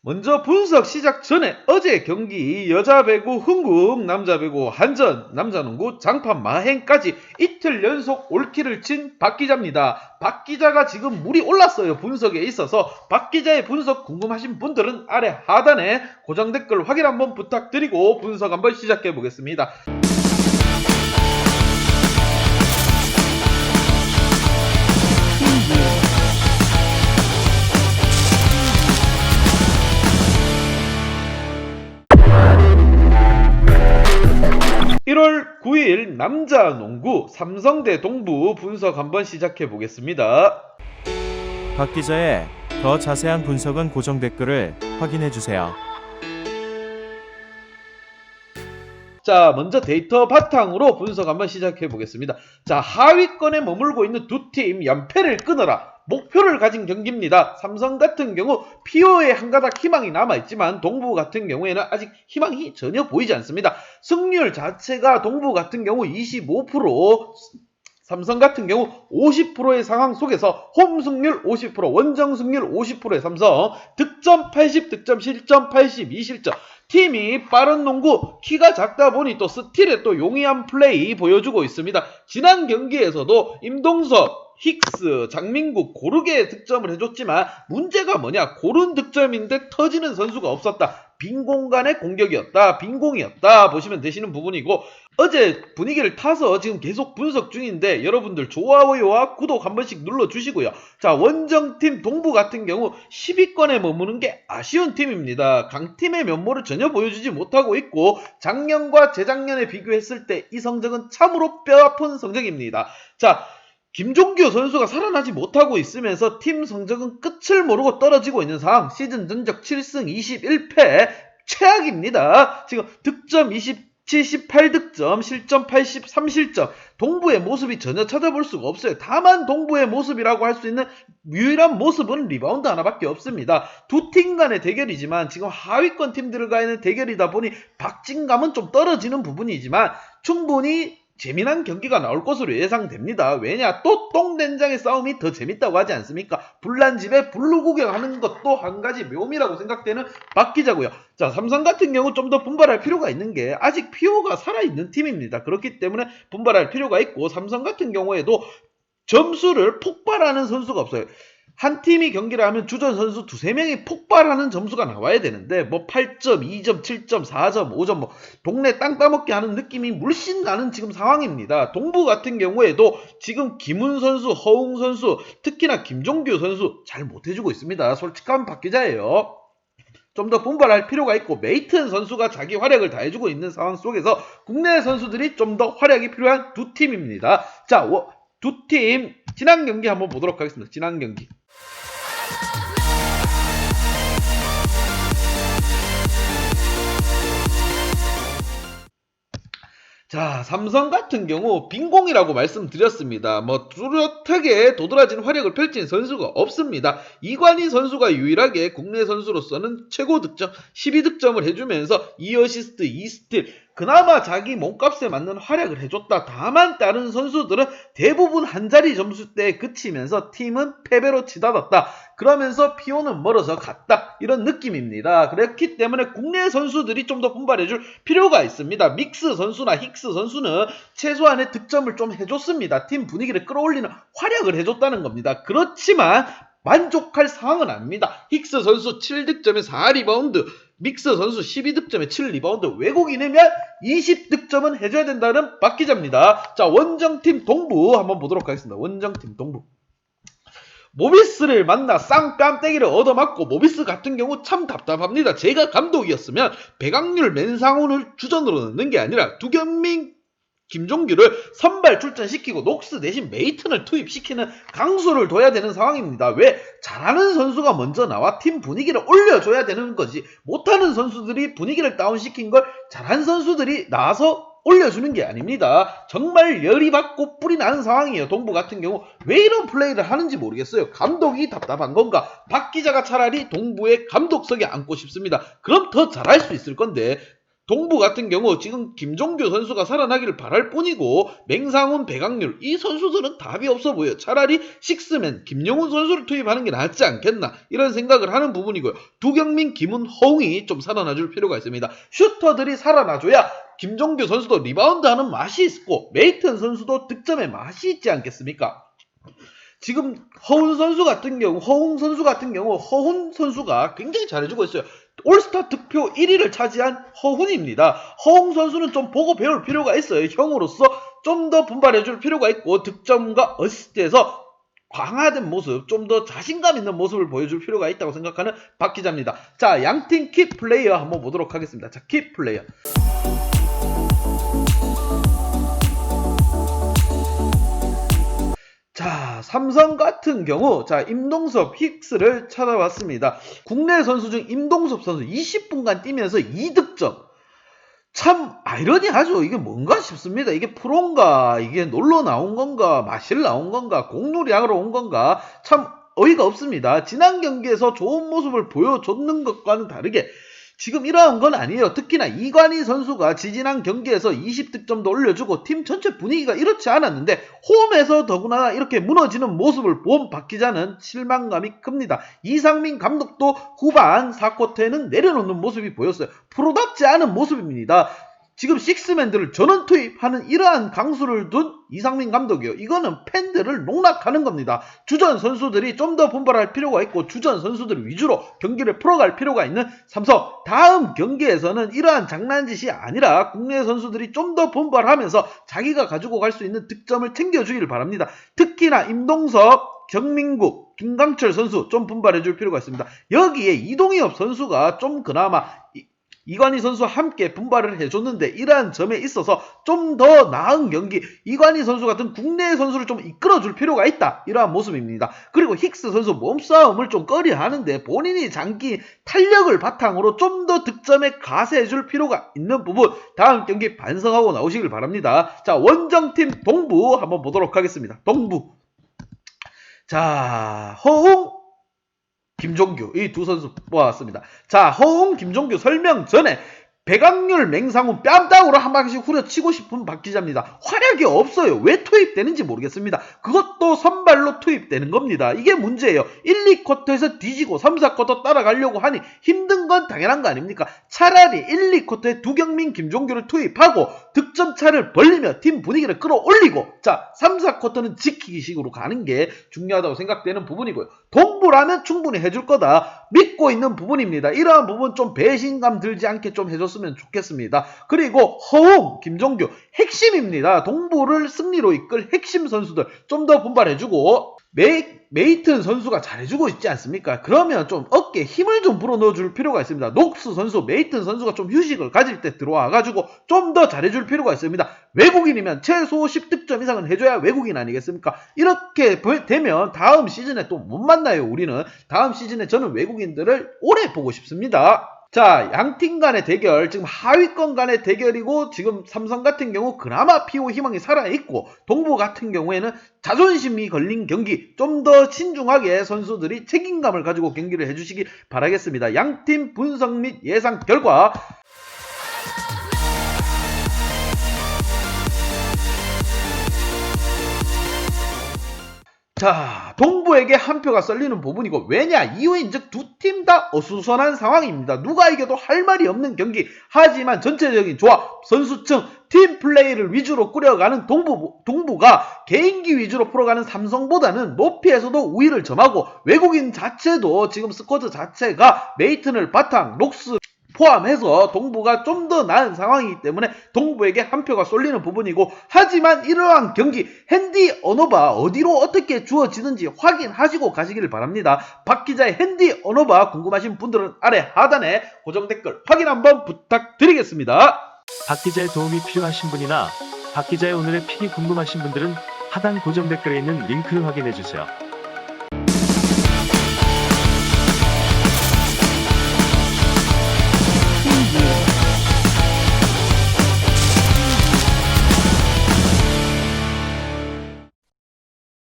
먼저 분석 시작 전에 어제 경기 여자 배구 흥국, 남자 배구 한전, 남자 농구 장판 마행까지 이틀 연속 올킬을 친 박 기자입니다. 박 기자가 지금 물이 올랐어요. 분석에 있어서 박 기자의 분석 궁금하신 분들은 아래 하단에 고정 댓글 확인 한번 부탁드리고 분석 한번 시작해 보겠습니다. (1월 9일) 남자 농구 삼성대 동부 분석 한번 시작해 보겠습니다. 박 기자의 더 자세한 분석은 고정 댓글을 확인해 주세요. 자, 먼저 데이터 바탕으로 분석 한번 시작해 보겠습니다. 자, 하위권에 머물고 있는 두 팀 연패를 끊어라. 목표를 가진 경기입니다. 삼성 같은 경우 피오에 한 가닥 희망이 남아있지만 동부 같은 경우에는 아직 희망이 전혀 보이지 않습니다. 승률 자체가 동부 같은 경우 25%, 삼성 같은 경우 50%의 상황 속에서 홈 승률 50%, 원정 승률 50%의 삼성, 득점 80, 득점 실점 82 실점. 팀이 빠른 농구, 키가 작다 보니 또 스틸에 또 용이한 플레이 보여주고 있습니다. 지난 경기에서도 임동석, 힉스, 장민국 고르게 득점을 해줬지만 문제가 뭐냐? 고른 득점인데 터지는 선수가 없었다. 빈 공간의 공격이었다. 빈 공이었다. 보시면 되시는 부분이고, 어제 분위기를 타서 지금 계속 분석 중인데 여러분들 좋아요와 구독 한 번씩 눌러주시고요. 자, 원정팀 동부 같은 경우 10위권에 머무는 게 아쉬운 팀입니다. 강팀의 면모를 전혀 보여주지 못하고 있고 작년과 재작년에 비교했을 때 이 성적은 참으로 뼈아픈 성적입니다. 자, 김종규 선수가 살아나지 못하고 있으면서 팀 성적은 끝을 모르고 떨어지고 있는 상황. 시즌 전적 7승 21패 최악입니다. 지금 득점 78득점, 실점 83실점. 동부의 모습이 전혀 찾아볼 수가 없어요. 다만 동부의 모습이라고 할 수 있는 유일한 모습은 리바운드 하나밖에 없습니다. 두 팀 간의 대결이지만 지금 하위권 팀들과의 대결이다 보니 박진감은 좀 떨어지는 부분이지만 충분히 재미난 경기가 나올 것으로 예상됩니다. 왜냐? 또 똥된장의 싸움이 더 재밌다고 하지 않습니까? 불난 집에 불로 구경하는 것도 한 가지 묘미라고 생각되는 박 기자고요. 자, 삼성 같은 경우 좀 더 분발할 필요가 있는 게 아직 피오가 살아있는 팀입니다. 그렇기 때문에 분발할 필요가 있고 삼성 같은 경우에도 점수를 폭발하는 선수가 없어요. 한 팀이 경기를 하면 주전 선수 두세 명이 폭발하는 점수가 나와야 되는데 뭐 8점, 2점, 7점, 4점, 5점 뭐 동네 땅 따먹게 하는 느낌이 물씬 나는 지금 상황입니다. 동부 같은 경우에도 지금 김훈 선수, 허웅 선수, 특히나 김종규 선수 잘 못해주고 있습니다. 솔직한 박 기자예요. 좀 더 분발할 필요가 있고 메이튼 선수가 자기 활약을 다해주고 있는 상황 속에서 국내 선수들이 좀 더 활약이 필요한 두 팀입니다. 자, 두 팀 지난 경기 한번 보도록 하겠습니다. 지난 경기. 자, 삼성 같은 경우 빈공이라고 말씀드렸습니다. 뭐 뚜렷하게 도드라진 활약을 펼친 선수가 없습니다. 이관희 선수가 유일하게 국내 선수로서는 최고 득점 12득점을 해주면서 2어시스트 2스틸, 그나마 자기 몸값에 맞는 활약을 해줬다. 다만 다른 선수들은 대부분 한 자리 점수대에 그치면서 팀은 패배로 치닫았다. 그러면서 피오는 멀어져 갔다. 이런 느낌입니다. 그렇기 때문에 국내 선수들이 좀 더 분발해줄 필요가 있습니다. 믹스 선수나 힉스 선수는 최소한의 득점을 좀 해줬습니다. 팀 분위기를 끌어올리는 활약을 해줬다는 겁니다. 그렇지만 만족할 상황은 아닙니다. 힉스 선수 7득점에 4리바운드, 믹스 선수 12득점에 7리바운드, 외국인이면 20득점은 해줘야 된다는 박 기자입니다. 자, 원정팀 동부 한번 보도록 하겠습니다. 원정팀 동부. 모비스를 만나 쌍뺨때기를 얻어맞고 모비스 같은 경우 참 답답합니다. 제가 감독이었으면 배강률 맨상훈을 주전으로 넣는 게 아니라 두견민, 김종규를 선발 출전시키고 녹스 대신 메이튼을 투입시키는 강수를 둬야 되는 상황입니다. 왜? 잘하는 선수가 먼저 나와 팀 분위기를 올려줘야 되는 거지. 못하는 선수들이 분위기를 다운시킨 걸 잘한 선수들이 나와서 올려주는 게 아닙니다. 정말 열이 받고 뿔이 나는 상황이에요. 동부 같은 경우 왜 이런 플레이를 하는지 모르겠어요. 감독이 답답한 건가? 박 기자가 차라리 동부의 감독석에 앉고 싶습니다. 그럼 더 잘할 수 있을 건데 동부 같은 경우 지금 김종규 선수가 살아나기를 바랄 뿐이고 맹상훈, 배강률 이 선수들은 답이 없어 보여요. 차라리 식스맨 김영훈 선수를 투입하는 게 낫지 않겠나 이런 생각을 하는 부분이고요. 두경민, 김훈, 허웅이 좀 살아나줄 필요가 있습니다. 슈터들이 살아나줘야 김종규 선수도 리바운드하는 맛이 있고 메이튼 선수도 득점의 맛이 있지 않겠습니까? 지금 허훈 선수 같은 경우 허훈 선수가 굉장히 잘해주고 있어요. 올스타 득표 1위를 차지한 허훈입니다. 허훈 선수는 좀 보고 배울 필요가 있어요. 형으로서 좀 더 분발해줄 필요가 있고 득점과 어시스트에서 강화된 모습, 좀 더 자신감 있는 모습을 보여줄 필요가 있다고 생각하는 박 기자입니다. 자, 양팀 키 플레이어 한번 보도록 하겠습니다. 자, 키 플레이어. 자, 삼성 같은 경우, 자, 임동섭, 힉스를 찾아봤습니다. 국내 선수 중 임동섭 선수 20분간 뛰면서 2득점. 참, 아이러니하죠. 이게 뭔가 싶습니다. 이게 프로인가, 이게 놀러 나온 건가, 마실 나온 건가, 공놀이 하러 온 건가, 참 어이가 없습니다. 지난 경기에서 좋은 모습을 보여줬는 것과는 다르게, 지금 이러한 건 아니에요. 특히나 이관희 선수가 지지난 경기에서 20득점도 올려주고 팀 전체 분위기가 이렇지 않았는데 홈에서 더구나 이렇게 무너지는 모습을 본 박 기자는 실망감이 큽니다. 이상민 감독도 후반 4쿼터에는 내려놓는 모습이 보였어요. 프로답지 않은 모습입니다. 지금 식스맨들을 전원 투입하는 이러한 강수를 둔 이상민 감독이요. 이거는 팬들을 농락하는 겁니다. 주전 선수들이 좀 더 분발할 필요가 있고 주전 선수들 위주로 경기를 풀어갈 필요가 있는 삼성. 다음 경기에서는 이러한 장난짓이 아니라 국내 선수들이 좀 더 분발하면서 자기가 가지고 갈 수 있는 득점을 챙겨주기를 바랍니다. 특히나 임동섭, 정민국, 김강철 선수 좀 분발해줄 필요가 있습니다. 여기에 이동엽 선수가 좀 그나마 이관희 선수와 함께 분발을 해줬는데 이러한 점에 있어서 좀 더 나은 경기, 이관희 선수 같은 국내 선수를 좀 이끌어줄 필요가 있다. 이러한 모습입니다. 그리고 힉스 선수 몸싸움을 좀 꺼려하는데 본인이 장기 탄력을 바탕으로 좀 더 득점에 가세해줄 필요가 있는 부분, 다음 경기 반성하고 나오시길 바랍니다. 자, 원정팀 동부 한번 보도록 하겠습니다. 동부. 자, 허웅, 김종규 이 두 선수 뽑아왔습니다. 자, 허웅, 김종규 설명 전에 배강률, 맹상훈 뺨따구로 한 방씩 후려치고 싶은 박 기자입니다. 활약이 없어요. 왜 투입되는지 모르겠습니다. 그것도 선발로 투입되는 겁니다. 이게 문제예요. 1, 2쿼터에서 뒤지고 3, 4쿼터 따라가려고 하니 힘든 건 당연한 거 아닙니까? 차라리 1, 2쿼터에 두경민, 김종규를 투입하고 득점 차를 벌리며 팀 분위기를 끌어올리고, 자, 3, 4쿼터는 지키기식으로 가는 게 중요하다고 생각되는 부분이고요. 동부라면 충분히 해줄 거다 믿고 있는 부분입니다. 이러한 부분 좀 배신감 들지 않게 좀 해줬으면 좋겠습니다. 그리고 허웅, 김종규 핵심입니다. 동부를 승리로 이끌 핵심 선수들 좀 더 분발해주고, 메이튼 선수가 잘해주고 있지 않습니까? 그러면 좀 어깨에 힘을 좀 불어넣어줄 필요가 있습니다. 녹스 선수, 메이튼 선수가 좀 휴식을 가질 때 들어와가지고 좀 더 잘해줄 필요가 있습니다. 외국인이면 최소 10득점 이상은 해줘야 외국인 아니겠습니까? 이렇게 되면 다음 시즌에 또 못 만나요. 우리는 다음 시즌에 저는 외국인들을 오래 보고 싶습니다. 자, 양팀 간의 대결, 지금 하위권 간의 대결이고, 지금 삼성 같은 경우 그나마 피오 희망이 살아있고, 동부 같은 경우에는 자존심이 걸린 경기, 좀 더 신중하게 선수들이 책임감을 가지고 경기를 해주시기 바라겠습니다. 양팀 분석 및 예상 결과. 자, 동부에게 한 표가 썰리는 부분이고, 왜냐, 이유인즉 두 팀 다 어수선한 상황입니다. 누가 이겨도 할 말이 없는 경기. 하지만 전체적인 조합, 선수층, 팀 플레이를 위주로 꾸려가는 동부가 개인기 위주로 풀어가는 삼성보다는 높이에서도 우위를 점하고, 외국인 자체도 지금 스쿼드 자체가 메이튼을 바탕, 록스 포함해서 동부가 좀 더 나은 상황이기 때문에 동부에게 한 표가 쏠리는 부분이고, 하지만 이러한 경기 핸디 언어바 어디로 어떻게 주어지는지 확인하시고 가시기를 바랍니다. 박 기자의 핸디 언어바 궁금하신 분들은 아래 하단에 고정 댓글 확인 한번 부탁드리겠습니다. 박 기자의 도움이 필요하신 분이나 박 기자의 오늘의 픽이 궁금하신 분들은 하단 고정 댓글에 있는 링크를 확인해 주세요.